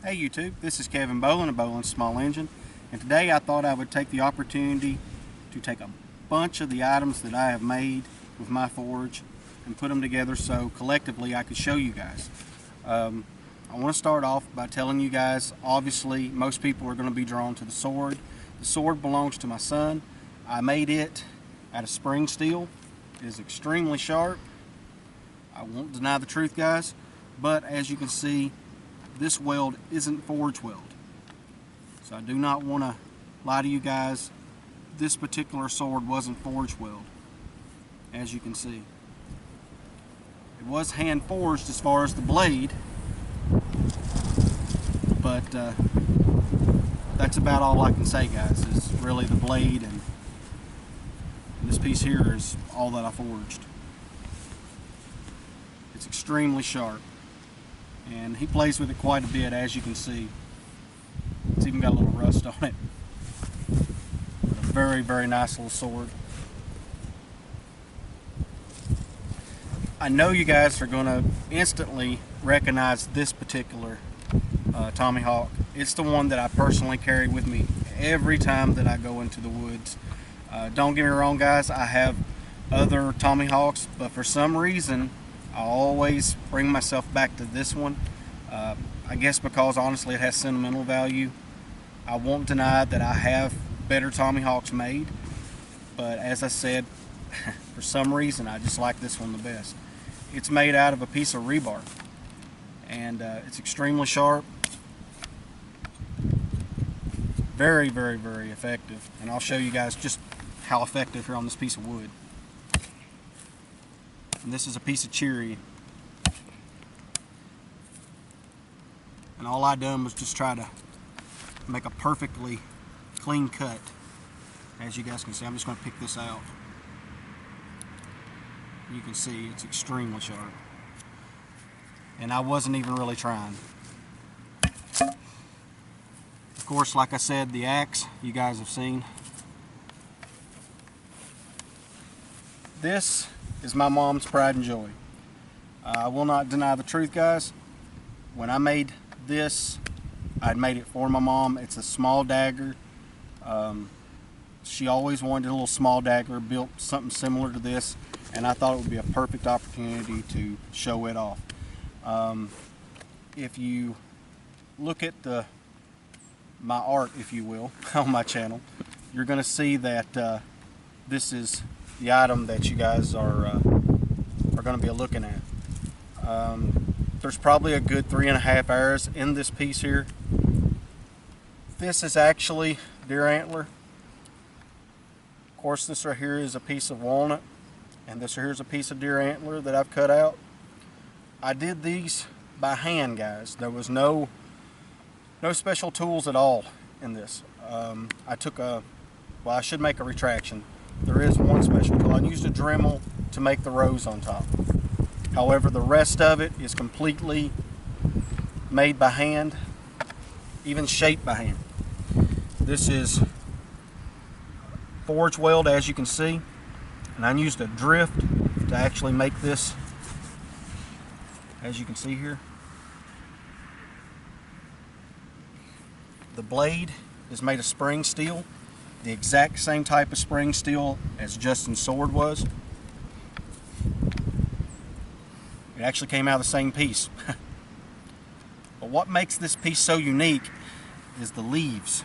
Hey YouTube, this is Kevin Boland of Boland Small Engine, and today I thought I would take the opportunity to take a bunch of the items that I have made with my forge and put them together so collectively I could show you guys. I want to start off by telling you guys, obviously most people are going to be drawn to the sword. The sword belongs to my son. I made it out of spring steel. It is extremely sharp. I won't deny the truth, guys, but as you can see, this weld isn't forge weld. So I do not want to lie to you guys. This particular sword wasn't forge weld, as you can see. It was hand forged as far as the blade, but that's about all I can say, guys, is really the blade, and this piece here is all that I forged. It's extremely sharp, and he plays with it quite a bit, as you can see. It's even got a little rust on it. But a very, very nice little sword. I know you guys are going to instantly recognize this particular Tommy Hawk. It's the one that I personally carry with me every time that I go into the woods. Don't get me wrong, guys, I have other Tommy Hawks, but for some reason I always bring myself back to this one. I guess because honestly it has sentimental value. I won't deny that I have better Tommy Hawks made, but as I said, for some reason I just like this one the best. It's made out of a piece of rebar, and it's extremely sharp. Very, very, very effective, and I'll show you guys just how effective here on this piece of wood. And this is a piece of cherry, and all I done was just try to make a perfectly clean cut. As you guys can see, I'm just going to pick this out. You can see it's extremely sharp, and I wasn't even really trying. Of course, like I said, the axe you guys have seen. This is my mom's pride and joy. I will not deny the truth, guys. When I made this, I'd made it for my mom. It's a small dagger. She always wanted a little small dagger, built something similar to this, and I thought it would be a perfect opportunity to show it off. If you look at my art, if you will, on my channel, you're going to see that this is the item that you guys are going to be looking at. There's probably a good 3.5 arrows in this piece here. This is actually deer antler. Of course, this right here is a piece of walnut, and this here is a piece of deer antler that I've cut out. I did these by hand, guys. There was no special tools at all in this. I took well, I should make a retraction. There is one special tool. I used a Dremel to make the rows on top. However, the rest of it is completely made by hand, even shaped by hand. This is forge weld, as you can see, and I used a drift to actually make this, as you can see here. The blade is made of spring steel, the exact same type of spring steel as Justin's sword was. It actually came out of the same piece. But what makes this piece so unique is the leaves.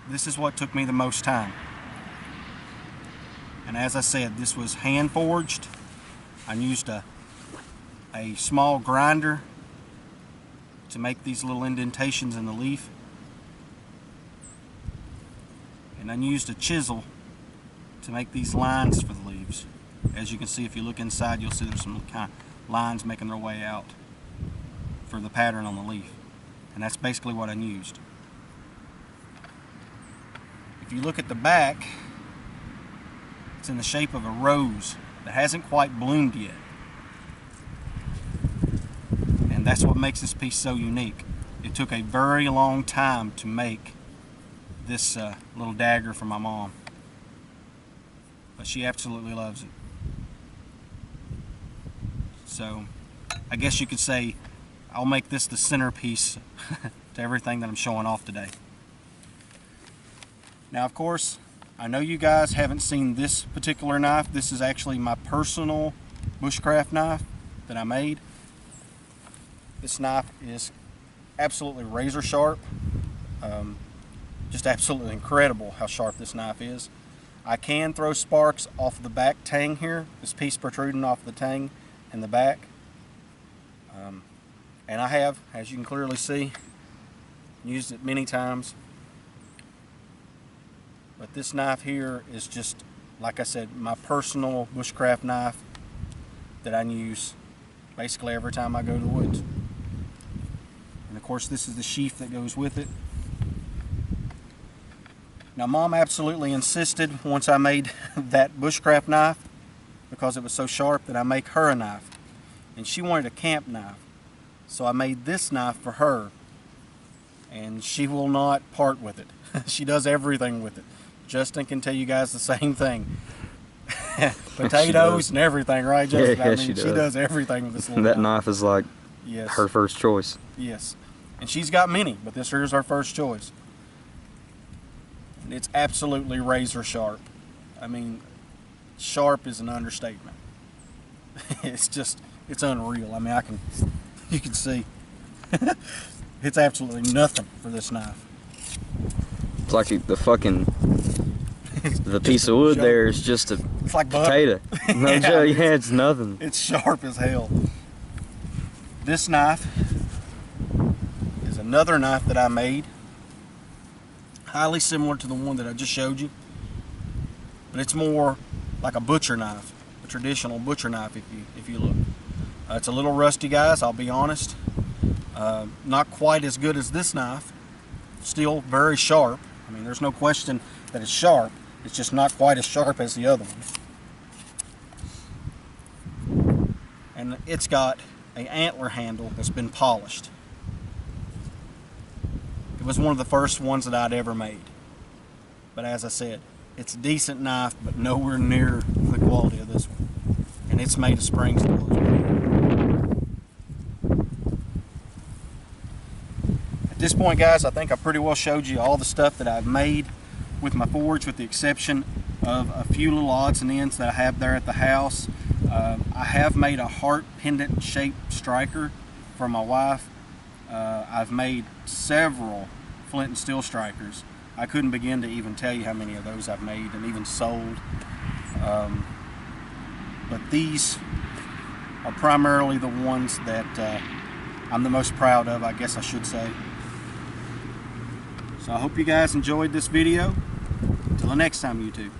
This is what took me the most time. And as I said, this was hand forged. I used a small grinder to make these little indentations in the leaf. And I used a chisel to make these lines for the leaves. As you can see, if you look inside, you'll see there's some kind of lines making their way out for the pattern on the leaf. And that's basically what I used. If you look at the back, it's in the shape of a rose that hasn't quite bloomed yet. And that's what makes this piece so unique. It took a very long time to make this little dagger for my mom, but she absolutely loves it. So I guess you could say I'll make this the centerpiece to everything that I'm showing off today. Now, of course, I know you guys haven't seen this particular knife. This is actually my personal bushcraft knife that I made. This knife is absolutely razor sharp. Just absolutely incredible how sharp this knife is. I can throw sparks off the back tang here, this piece protruding off the tang in the back. And I have, as you can clearly see, used it many times. But this knife here is just, like I said, my personal bushcraft knife that I use basically every time I go to the woods. And of course, this is the sheath that goes with it. Now, Mom absolutely insisted once I made that bushcraft knife, because it was so sharp, that I make her a knife. And she wanted a camp knife. So I made this knife for her. And she will not part with it. She does everything with it. Justin can tell you guys the same thing. Potatoes and everything, right, Justin? Yeah, she does everything with this little That knife is like yes. her first choice. Yes. And she's got many, but this here's her first choice. And it's absolutely razor sharp. I mean, sharp is an understatement. It's unreal. I mean, you can see. It's absolutely nothing for this knife. It's like the piece of wood there is just a it's like potato. No joke, yeah, it's nothing. It's sharp as hell. This knife is another knife that I made, highly similar to the one that I just showed you, but it's more like a butcher knife, a traditional butcher knife if you look. It's a little rusty, guys, I'll be honest. Not quite as good as this knife, still very sharp. I mean, there's no question that it's sharp. It's just not quite as sharp as the other one. And it's got an antler handle that's been polished. It was one of the first ones that I'd ever made. But as I said, it's a decent knife, but nowhere near the quality of this one. And it's made of spring steel as well. At this point, guys, I think I pretty well showed you all the stuff that I've made with my forge, with the exception of a few little odds and ends that I have there at the house. I have made a heart pendant shaped striker for my wife. I've made several flint and steel strikers. I couldn't begin to even tell you how many of those I've made and even sold. But these are primarily the ones that I'm the most proud of, I guess I should say. So I hope you guys enjoyed this video. Until the next time, YouTube.